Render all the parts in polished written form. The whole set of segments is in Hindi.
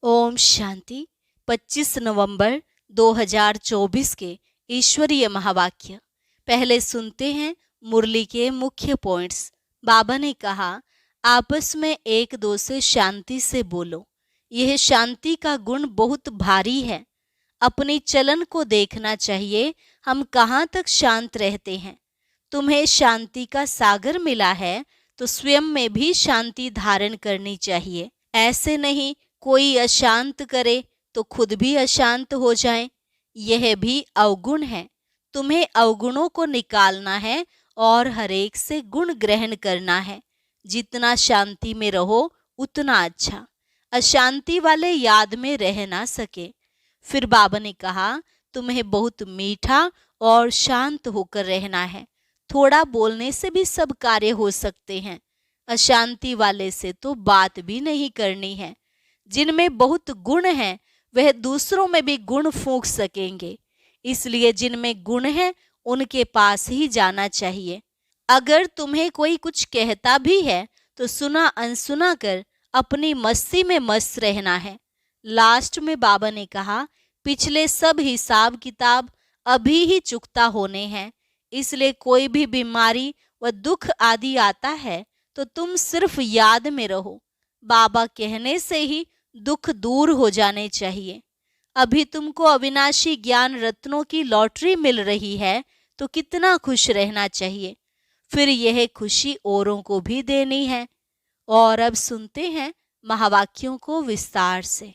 ओम शांति। 25 नवंबर 2024 के ईश्वरीय महावाक्य। पहले सुनते हैं मुरली के मुख्य पॉइंट्स। बाबा ने कहा, आपस में एक दो से शांति से बोलो। यह शांति का गुण बहुत भारी है। अपनी चलन को देखना चाहिए, हम कहाँ तक शांत रहते हैं। तुम्हें शांति का सागर मिला है तो स्वयं में भी शांति धारण करनी चाहिए। ऐसे नहीं कोई अशांत करे तो खुद भी अशांत हो जाए, यह भी अवगुण है। तुम्हें अवगुणों को निकालना है और हरेक से गुण ग्रहण करना है। जितना शांति में रहो उतना अच्छा। अशांति वाले याद में रह ना सके। फिर बाबा ने कहा, तुम्हें बहुत मीठा और शांत होकर रहना है। थोड़ा बोलने से भी सब कार्य हो सकते हैं। अशांति वाले से तो बात भी नहीं करनी है। जिनमें बहुत गुण हैं वह दूसरों में भी गुण फूंक सकेंगे, इसलिए जिनमें गुण है उनके पास ही जाना चाहिए। अगर तुम्हें कोई कुछ कहता भी है तो सुना अनसुना कर अपनी मस्ती में मस्त रहना है। लास्ट में बाबा ने कहा, पिछले सब हिसाब किताब अभी ही चुकता होने हैं, इसलिए कोई भी बीमारी व दुख आदि आता है तो तुम सिर्फ याद में रहो। बाबा कहने से ही दुख दूर हो जाने चाहिए। अभी तुमको अविनाशी ज्ञान रत्नों की लॉटरी मिल रही है तो कितना खुश रहना चाहिए। फिर यह खुशी औरों को भी देनी है। और अब सुनते हैं महावाक्यों को विस्तार से।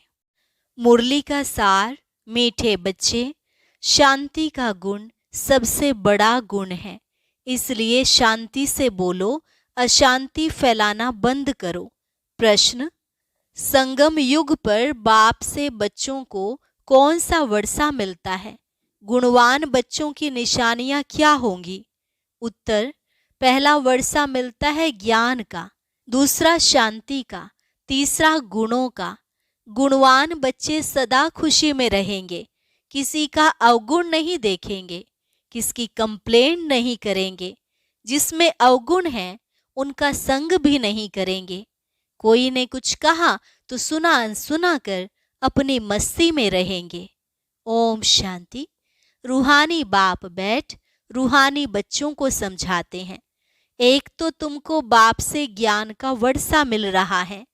मुरली का सार। मीठे बच्चे, शांति का गुण सबसे बड़ा गुण है, इसलिए शांति से बोलो, अशांति फैलाना बंद करो। प्रश्न, संगम युग पर बाप से बच्चों को कौन सा वर्षा मिलता है? गुणवान बच्चों की निशानियां क्या होंगी? उत्तर, पहला वर्षा मिलता है ज्ञान का, दूसरा शांति का, तीसरा गुणों का। गुणवान बच्चे सदा खुशी में रहेंगे, किसी का अवगुण नहीं देखेंगे, किसकी कंप्लेंट नहीं करेंगे। जिसमें अवगुण है उनका संग भी नहीं करेंगे। कोई ने कुछ कहा तो सुना अनसुना कर अपनी मस्ती में रहेंगे। ओम शांति। रूहानी बाप बैठ रूहानी बच्चों को समझाते हैं। एक तो तुमको बाप से ज्ञान का वर्षा मिल रहा है,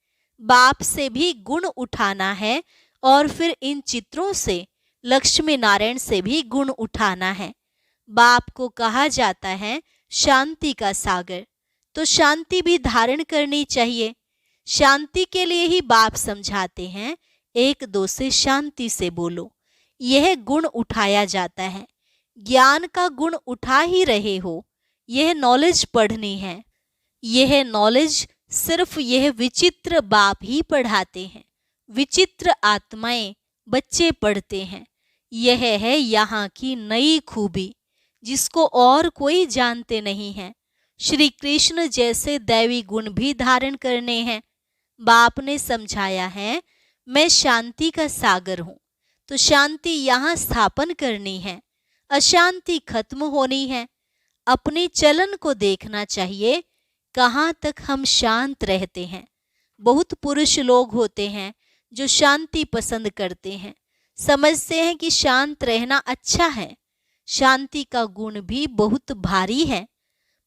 बाप से भी गुण उठाना है और फिर इन चित्रों से लक्ष्मी नारायण से भी गुण उठाना है। बाप को कहा जाता है शांति का सागर, तो शांति भी धारण करनी चाहिए। शांति के लिए ही बाप समझाते हैं, एक दो से शांति से बोलो। यह गुण उठाया जाता है। ज्ञान का गुण उठा ही रहे हो, यह नॉलेज पढ़नी है। यह नॉलेज सिर्फ यह विचित्र बाप ही पढ़ाते हैं। विचित्र आत्माएं बच्चे पढ़ते हैं। यह है यहाँ की नई खूबी, जिसको और कोई जानते नहीं है। श्री कृष्ण जैसे दैवी गुण भी धारण करने हैं। बाप ने समझाया है, मैं शांति का सागर हूँ, तो शांति यहाँ स्थापन करनी है, अशांति खत्म होनी है। अपनी चलन को देखना चाहिए, कहाँ तक हम शांत रहते हैं। बहुत पुरुष लोग होते हैं जो शांति पसंद करते हैं, समझते हैं कि शांत रहना अच्छा है। शांति का गुण भी बहुत भारी है,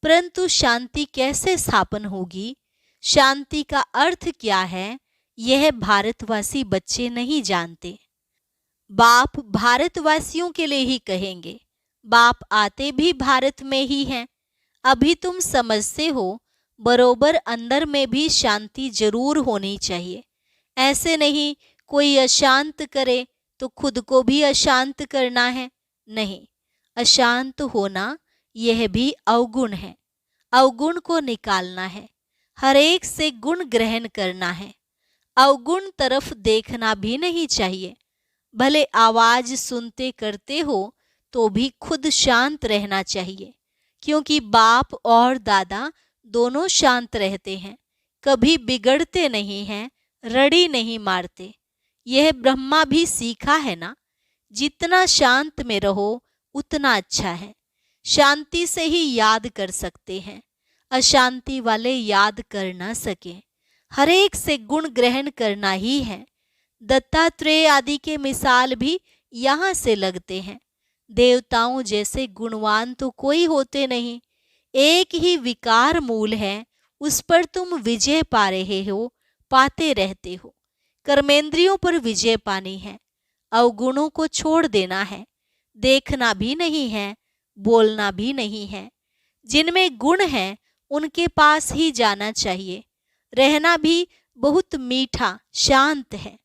परंतु शांति कैसे स्थापन होगी, शांति का अर्थ क्या है, यह भारतवासी बच्चे नहीं जानते। बाप भारतवासियों के लिए ही कहेंगे। बाप आते भी भारत में ही हैं। अभी तुम समझते हो, बरोबर अंदर में भी शांति जरूर होनी चाहिए। ऐसे नहीं कोई अशांत करे तो खुद को भी अशांत करना है, नहीं। अशांत होना यह भी अवगुण है। अवगुण को निकालना है, हर एक से गुण ग्रहण करना है। अवगुण तरफ देखना भी नहीं चाहिए। भले आवाज सुनते करते हो तो भी खुद शांत रहना चाहिए, क्योंकि बाप और दादा दोनों शांत रहते हैं, कभी बिगड़ते नहीं हैं, रड़ी नहीं मारते। यह ब्रह्मा भी सीखा है ना, जितना शांत में रहो उतना अच्छा है। शांति से ही याद कर सकते हैं, अशांति वाले याद कर ना सके। हर एक से गुण ग्रहण करना ही है। दत्तात्रेय आदि के मिसाल भी यहाँ से लगते हैं। देवताओं जैसे गुणवान तो कोई होते नहीं, एक ही विकार मूल है, उस पर तुम विजय पा रहे हो, पाते रहते हो। कर्मेंद्रियों पर विजय पानी है, अवगुणों को छोड़ देना है, देखना भी नहीं है, बोलना भी नहीं है। जिनमें गुण है उनके पास ही जाना चाहिए। रहना भी बहुत मीठा शांत है।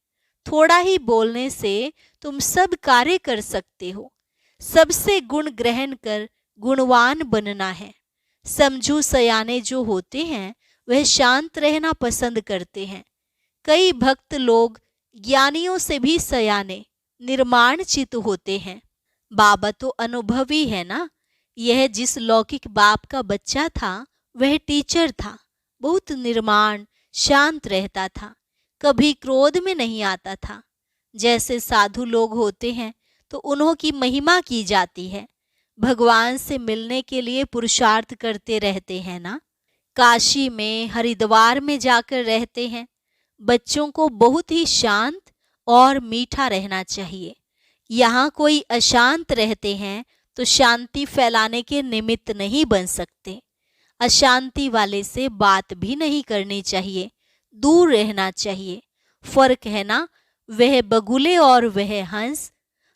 थोड़ा ही बोलने से तुम सब कार्य कर सकते हो। सबसे गुण ग्रहण कर गुणवान बनना है। समझू सयाने जो होते हैं वह शांत रहना पसंद करते हैं। कई भक्त लोग ज्ञानियों से भी सयाने निर्माण चित्त होते हैं। बाबा तो अनुभवी है ना। यह जिस लौकिक बाप का बच्चा था वह टीचर था, बहुत निर्माण शांत रहता था, कभी क्रोध में नहीं आता था। जैसे साधु लोग होते हैं तो उन्हों की महिमा की जाती है, भगवान से मिलने के लिए पुरुषार्थ करते रहते हैं ना। काशी में हरिद्वार में जाकर रहते हैं। बच्चों को बहुत ही शांत और मीठा रहना चाहिए। यहाँ कोई अशांत रहते हैं तो शांति फैलाने के निमित्त नहीं बन सकते। अशांति वाले से बात भी नहीं करनी चाहिए, दूर रहना चाहिए। फर्क है ना, वह बगुले और वह हंस।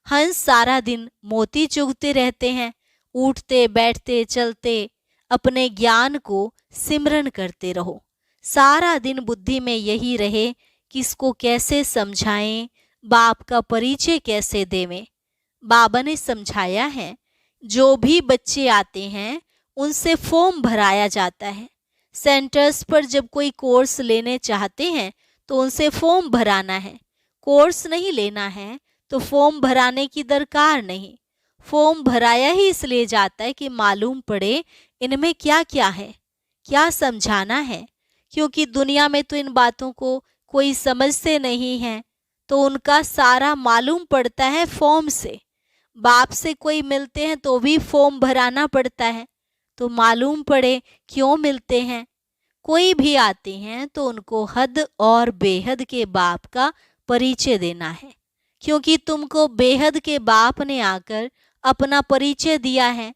हंस सारा दिन मोती चुगते रहते हैं, उठते बैठते चलते अपने ज्ञान को सिमरन करते रहो। सारा दिन बुद्धि में यही रहे किसको कैसे समझाएं, बाप का परिचय कैसे देवें। बाबा ने समझाया है, जो भी बच्चे आते हैं उनसे फॉर्म भराया जाता है। सेंटर्स पर जब कोई कोर्स लेने चाहते हैं तो उनसे फॉर्म भराना है। कोर्स नहीं लेना है तो फॉर्म भराने की दरकार नहीं। फॉर्म भराया ही इसलिए जाता है कि मालूम पड़े इनमें क्या क्या है, क्या समझाना है। क्योंकि दुनिया में तो इन बातों को कोई समझते नहीं है, तो उनका सारा मालूम पड़ता है फॉर्म से। बाप से कोई मिलते हैं तो भी फॉर्म भराना पड़ता है, तो मालूम पड़े क्यों मिलते हैं। कोई भी आते हैं तो उनको हद और बेहद के बाप का परिचय देना है, क्योंकि तुमको बेहद के बाप ने आकर अपना परिचय दिया है,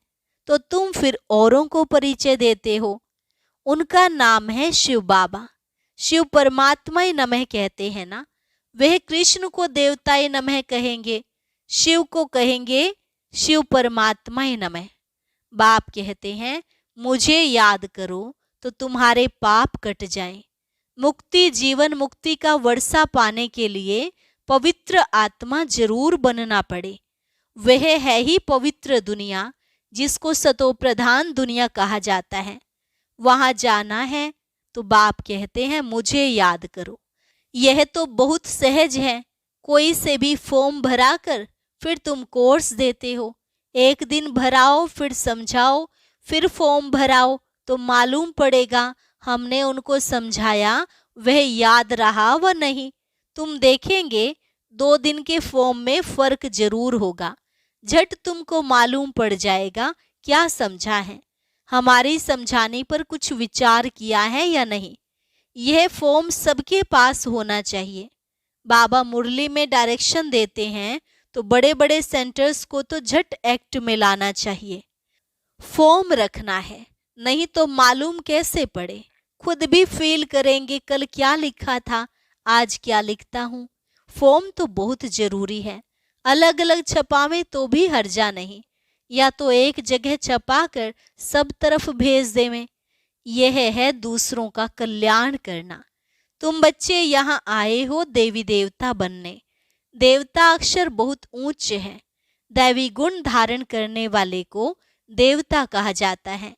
तो तुम फिर औरों को परिचय देते हो। उनका नाम है शिव बाबा। शिव परमात्माय नमः कहते हैं ना, वह कृष्ण को देवताय नमः कहेंगे, शिव को कहेंगे शिव परमात्माय नमः। बाप कहते हैं, मुझे याद करो तो तुम्हारे पाप कट जाएं। मुक्ति, जीवन मुक्ति का वर्षा पाने के लिए पवित्र आत्मा जरूर बनना पड़े। वह है ही पवित्र दुनिया, जिसको सतो प्रधान दुनिया कहा जाता है। वहां जाना है तो बाप कहते हैं मुझे याद करो। यह तो बहुत सहज है। कोई से भी फॉर्म भरा कर फिर तुम कोर्स देते हो। एक दिन भराओ, फिर समझाओ, फिर फॉर्म भराओ, तो मालूम पड़ेगा हमने उनको समझाया वह याद रहा व नहीं। तुम देखेंगे 2 दिन के फॉर्म में फर्क जरूर होगा। झट तुमको मालूम पड़ जाएगा क्या समझा है, हमारी समझाने पर कुछ विचार किया है या नहीं। यह फॉर्म सबके पास होना चाहिए। बाबा मुरली में डायरेक्शन देते हैं तो बड़े बड़े सेंटर्स को तो झट एक्ट में लाना चाहिए। फॉर्म रखना है, नहीं तो मालूम कैसे पड़े। खुद भी फील करेंगे कल क्या लिखा था, आज क्या लिखता हूँ। फॉर्म तो बहुत जरूरी है। अलग अलग छपावे तो भी हर्जा नहीं, या तो एक जगह छपा कर सब तरफ भेज देवें। यह है दूसरों का कल्याण करना। तुम बच्चे यहाँ आए हो देवी देवता बनने। देवता अक्षर बहुत ऊंच है। दैवी गुण धारण करने वाले को देवता कहा जाता है।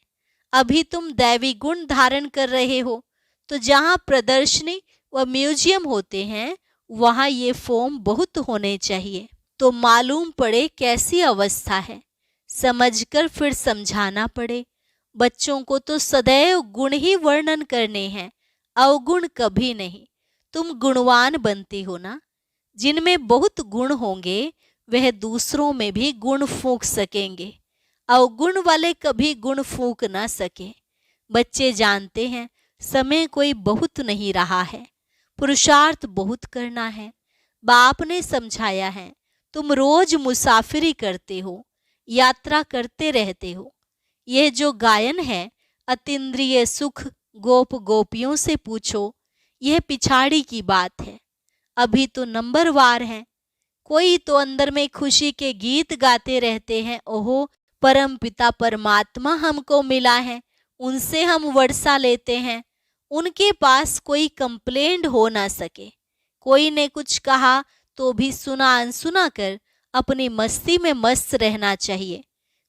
अभी तुम दैवी गुण धारण कर रहे हो, तो जहाँ प्रदर्शनी व म्यूजियम होते हैं वहाँ ये फॉर्म बहुत होने चाहिए, तो मालूम पड़े कैसी अवस्था है। समझकर फिर समझाना पड़े। बच्चों को तो सदैव गुण ही वर्णन करने हैं, अवगुण कभी नहीं। तुम गुणवान बनते हो ना। जिनमें बहुत गुण होंगे वह दूसरों में भी गुण फूंक सकेंगे। अवगुण वाले कभी गुण फूंक ना सके। बच्चे जानते हैं समय कोई बहुत नहीं रहा है, पुरुषार्थ बहुत करना है। बाप ने समझाया है, तुम रोज मुसाफिरी करते हो, यात्रा करते रहते हो। यह जो गायन है, अतीन्द्रिय सुख गोप गोपियों से पूछो, यह पिछाड़ी की बात है। अभी तो नंबरवार है। कोई तो अंदर में खुशी के गीत गाते रहते हैं, ओहो परम पिता परमात्मा हमको मिला है, उनसे हम वर्षा लेते हैं। उनके पास कोई कंप्लेंट हो ना सके। कोई ने कुछ कहा तो भी सुना अनसुना कर अपनी मस्ती में मस्त रहना चाहिए।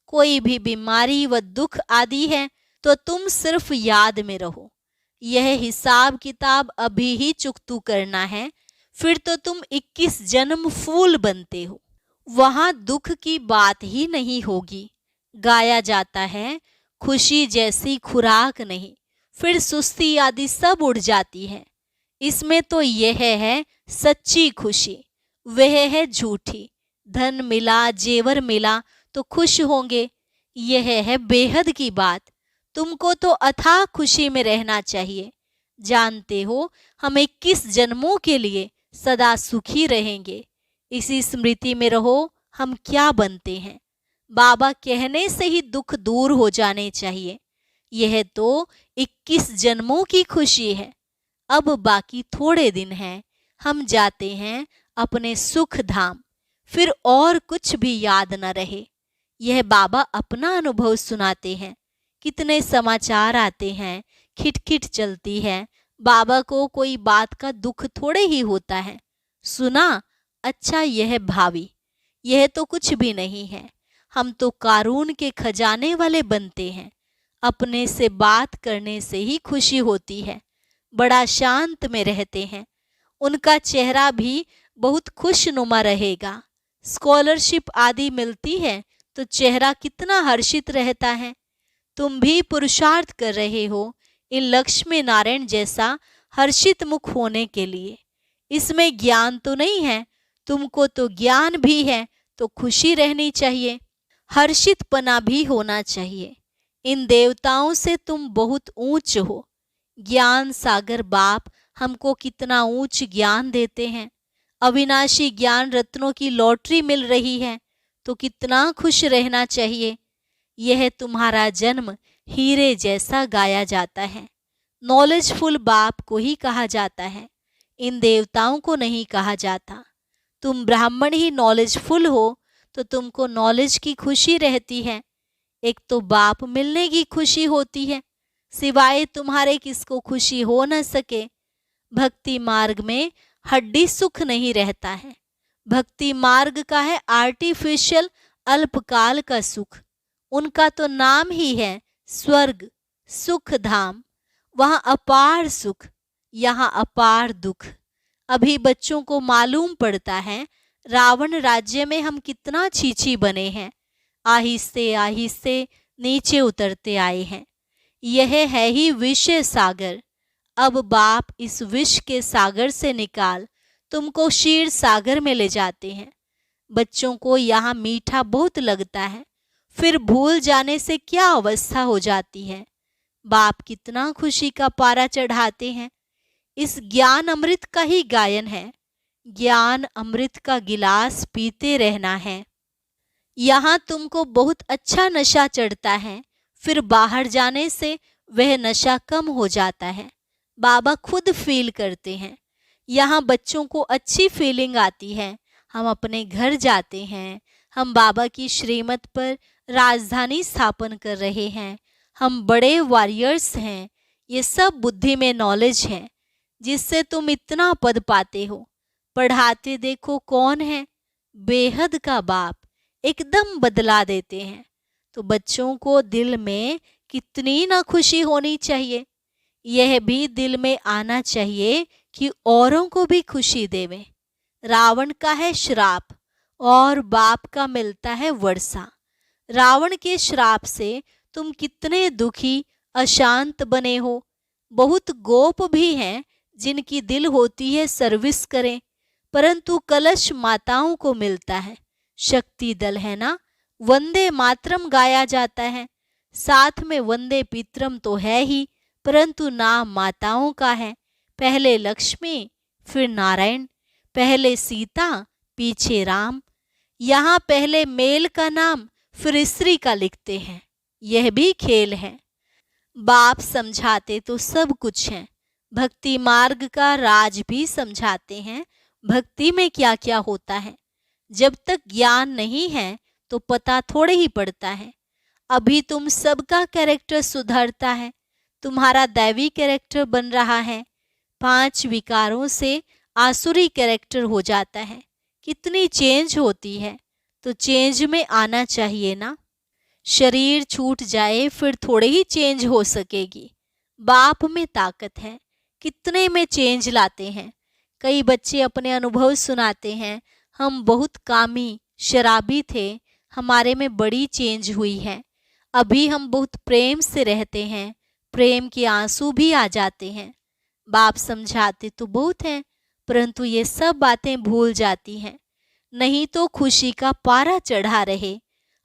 कोई भी बीमारी व दुख आदि है तो तुम सिर्फ याद में रहो। यह हिसाब किताब अभी ही चुकतू करना है, फिर तो तुम 21 जन्म फूल बनते हो। वहां दुख की बात ही नहीं होगी। गाया जाता है, खुशी जैसी खुराक नहीं, फिर सुस्ती आदि सब उड़ जाती है। इसमें तो यह है सच्ची खुशी, वह है झूठी। धन मिला जेवर मिला तो खुश होंगे, यह है बेहद की बात। तुमको तो अथाह खुशी में रहना चाहिए। जानते हो हम 21 जन्मों के लिए सदा सुखी रहेंगे। इसी स्मृति में रहो हम क्या बनते हैं। बाबा कहने से ही दुख दूर हो जाने चाहिए। यह तो 21 जन्मों की खुशी है। अब बाकी थोड़े दिन हैं, हम जाते हैं अपने सुख धाम, फिर और कुछ भी याद न रहे। यह बाबा अपना अनुभव सुनाते हैं। कितने समाचार आते हैं, खिटखिट चलती है। बाबा को कोई बात का दुख थोड़े ही होता है। सुना, अच्छा यह भावी, यह तो कुछ भी नहीं है। हम तो कारून के खजाने वाले बनते हैं। अपने से बात करने से ही खुशी होती है। बड़ा शांत में रहते हैं। उनका चेहरा भी बहुत खुशनुमा रहेगा। स्कॉलरशिप आदि मिलती है तो चेहरा कितना हर्षित रहता है। तुम भी पुरुषार्थ कर रहे हो इन लक्ष्मी नारायण जैसा हर्षित मुख होने के लिए। इसमें ज्ञान तो नहीं है, तुमको तो ज्ञान भी है, तो खुशी रहनी चाहिए, हर्षितपना भी होना चाहिए। इन देवताओं से तुम बहुत ऊंच हो। ज्ञान सागर बाप हमको कितना ऊंच ज्ञान देते हैं। अविनाशी ज्ञान रत्नों की लॉटरी मिल रही है तो कितना खुश रहना चाहिए। यह तुम्हारा जन्म हीरे जैसा गाया जाता है। नॉलेजफुल बाप को ही कहा जाता है, इन देवताओं को नहीं कहा जाता। तुम ब्राह्मण ही नॉलेजफुल हो तो तुमको नॉलेज की खुशी रहती है। एक तो बाप मिलने की खुशी होती है, सिवाय तुम्हारे किसको खुशी हो न सके। भक्ति मार्ग में हड्डी सुख नहीं रहता है। भक्ति मार्ग का है आर्टिफिशियल अल्पकाल का सुख। उनका तो नाम ही है स्वर्ग सुख धाम। वहां अपार सुख, यहाँ अपार दुख। अभी बच्चों को मालूम पड़ता है रावण राज्य में हम कितना छीछी बने हैं। आहिस्ते आहिस्ते नीचे उतरते आए हैं। यह है ही विष सागर। अब बाप इस विष के सागर से निकाल तुमको क्षीर सागर में ले जाते हैं। बच्चों को यहाँ मीठा बहुत लगता है, फिर भूल जाने से क्या अवस्था हो जाती है। बाप कितना खुशी का पारा चढ़ाते हैं। इस ज्ञान अमृत का ही गायन है। ज्ञान अमृत का गिलास पीते रहना है। यहाँ तुमको बहुत अच्छा नशा चढ़ता है, फिर बाहर जाने से वह नशा कम हो जाता है। बाबा खुद फील करते हैं। यहाँ बच्चों को अच्छी फीलिंग आती है। हम अपने घर जाते हैं, हम बाबा की श्रीमत पर राजधानी स्थापन कर रहे हैं, हम बड़े वॉरियर्स हैं। ये सब बुद्धि में नॉलेज है जिससे तुम इतना पद पाते हो। पढ़ाते देखो कौन है, बेहद का बाप एकदम बदला देते हैं। तो बच्चों को दिल में कितनी ना खुशी होनी चाहिए। यह भी दिल में आना चाहिए कि औरों को भी खुशी देवें। रावण का है श्राप और बाप का मिलता है वर्षा। रावण के श्राप से तुम कितने दुखी अशांत बने हो। बहुत गोप भी हैं जिनकी दिल होती है सर्विस करें, परंतु कलश माताओं को मिलता है। शक्ति दल है ना, वंदे मातरम गाया जाता है, साथ में वंदे पितरम तो है ही, परंतु नाम माताओं का है। पहले लक्ष्मी फिर नारायण, पहले सीता पीछे राम। यहाँ पहले मेल का नाम फिर स्त्री का लिखते हैं, यह भी खेल है। बाप समझाते तो सब कुछ है, भक्ति मार्ग का राज भी समझाते हैं, भक्ति में क्या क्या होता है। जब तक ज्ञान नहीं है तो पता थोड़े ही पड़ता है। अभी तुम सबका कैरेक्टर सुधरता है, तुम्हारा दैवी कैरेक्टर बन रहा है, 5 विकारों से आसुरी कैरेक्टर हो जाता है। कितनी चेंज होती है, तो चेंज में आना चाहिए ना। शरीर छूट जाए फिर थोड़े ही चेंज हो सकेगी। बाप में ताकत है, कितने में चेंज लाते हैं। कई बच्चे अपने अनुभव सुनाते हैं, हम बहुत कामी शराबी थे, हमारे में बड़ी चेंज हुई है। अभी हम बहुत प्रेम से रहते हैं, प्रेम के आंसू भी आ जाते हैं। बाप समझाते तो बहुत हैं, परंतु ये सब बातें भूल जाती हैं। नहीं तो खुशी का पारा चढ़ा रहे,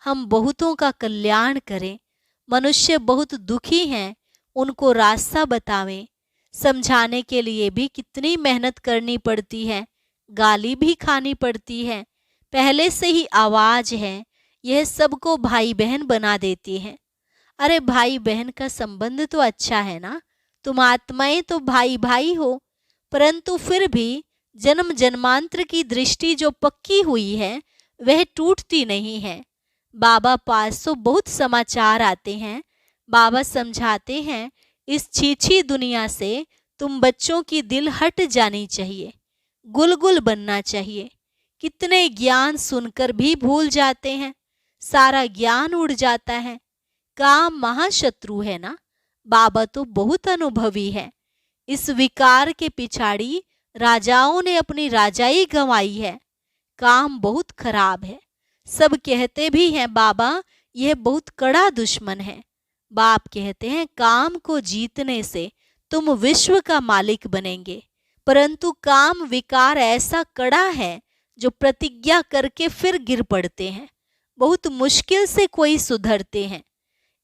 हम बहुतों का कल्याण करें। मनुष्य बहुत दुखी हैं, उनको रास्ता बतावें। समझाने के लिए भी कितनी मेहनत करनी पड़ती है, गाली भी खानी पड़ती है। पहले से ही आवाज है, यह सबको भाई बहन बना देती है। अरे भाई बहन का संबंध तो अच्छा है ना, तुम आत्माएं तो भाई भाई हो, परंतु फिर भी जन्म जन्मांतर की दृष्टि जो पक्की हुई है वह टूटती नहीं है। बाबा पास तो बहुत समाचार आते हैं। बाबा समझाते हैं, इस छीछी दुनिया से तुम बच्चों की दिल हट जानी चाहिए, गुलगुल बनना चाहिए। कितने ज्ञान सुनकर भी भूल जाते हैं, सारा ज्ञान उड़ जाता है। काम महाशत्रु है ना। बाबा तो बहुत अनुभवी है। इस विकार के पिछाड़ी राजाओं ने अपनी राजाई गंवाई है। काम बहुत खराब है। सब कहते भी हैं बाबा यह बहुत कड़ा दुश्मन है। बाप कहते हैं काम को जीतने से तुम विश्व का मालिक बनेंगे, परंतु काम विकार ऐसा कड़ा है जो प्रतिज्ञा करके फिर गिर पड़ते हैं। बहुत मुश्किल से कोई सुधरते हैं।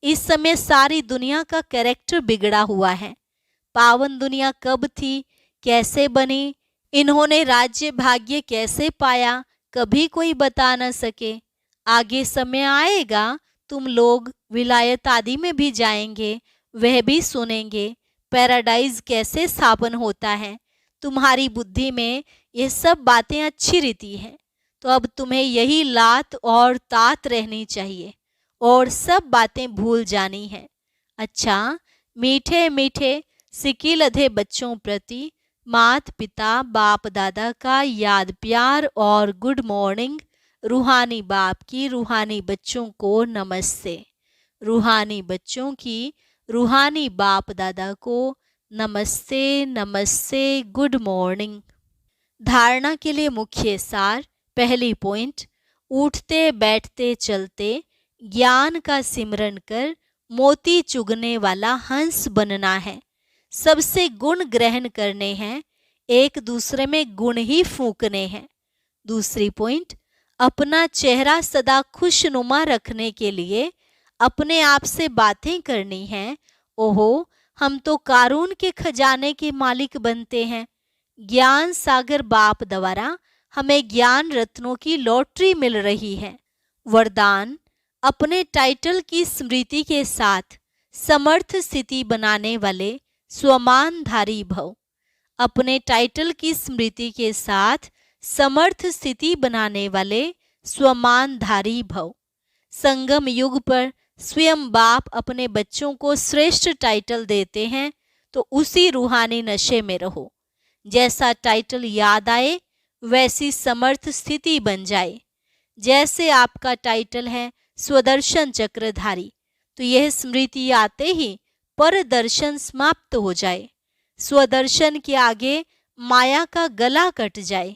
इस समय सारी दुनिया का कैरेक्टर बिगड़ा हुआ है। पावन दुनिया कब थी, कैसे बनी, इन्होंने राज्य भाग्य कैसे पाया, कभी कोई बता न सके। आगे समय आएगा, तुम लोग विलायत आदि में भी जाएंगे, वह भी सुनेंगे पैराडाइज कैसे स्थापन होता है। तुम्हारी बुद्धि में ये सब बातें अच्छी रहती हैं, तो अब तुम्हें यही लात और तात रहनी चाहिए और सब बातें भूल जानी है। अच्छा, मीठे मीठे सिकिलधे बच्चों प्रति मात पिता बाप दादा का याद प्यार और गुड मॉर्निंग। रूहानी बाप की रूहानी बच्चों को नमस्ते। रूहानी बच्चों की रूहानी बाप दादा को नमस्ते नमस्ते, गुड मॉर्निंग। धारणा के लिए मुख्य सार। पहली पॉइंट, उठते बैठते चलते ज्ञान का सिमरन कर मोती चुगने वाला हंस बनना है। सबसे गुण ग्रहण करने हैं, एक दूसरे में गुण ही फूंकने हैं। दूसरी पॉइंट, अपना चेहरा सदा खुशनुमा रखने के लिए अपने आप से बातें करनी हैं। ओहो, हम तो कारून के खजाने के मालिक बनते हैं। ज्ञान सागर बाप द्वारा हमें ज्ञान रत्नों की लॉटरी मिल रही है। वरदान, अपने टाइटल की स्मृति के साथ समर्थ स्थिति बनाने वाले स्वमानधारी भव। अपने टाइटल की स्मृति के साथ समर्थ स्थिति बनाने वाले स्वमानधारी भव। संगम युग पर स्वयं बाप अपने बच्चों को श्रेष्ठ टाइटल देते हैं, तो उसी रूहानी नशे में रहो। जैसा टाइटल याद आए वैसी समर्थ स्थिति बन जाए। जैसे आपका टाइटल है स्वदर्शन चक्रधारी, तो यह स्मृति आते ही पर दर्शन समाप्त हो जाए। स्वदर्शन के आगे माया का गला कट जाए।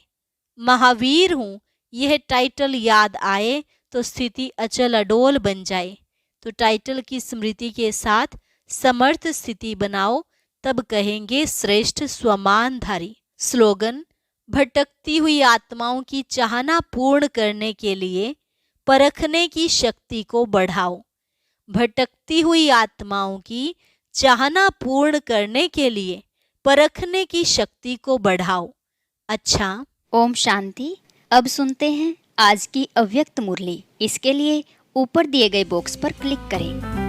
महावीर हूँ, यह टाइटल याद आए तो स्थिति अचल अडोल बन जाए। तो टाइटल की स्मृति के साथ समर्थ स्थिति बनाओ, तब कहेंगे श्रेष्ठ स्वमानधारी। स्लोगन, भटकती हुई आत्माओं की चाहना पूर्ण करने के लिए परखने की शक्ति को बढ़ाओ। भटकती हुई आत्माओं की चाहना पूर्ण करने के लिए परखने की शक्ति को बढ़ाओ। अच्छा, ओम शांति। अब सुनते हैं आज की अव्यक्त मुरली। इसके लिए ऊपर दिए गए बॉक्स पर क्लिक करें।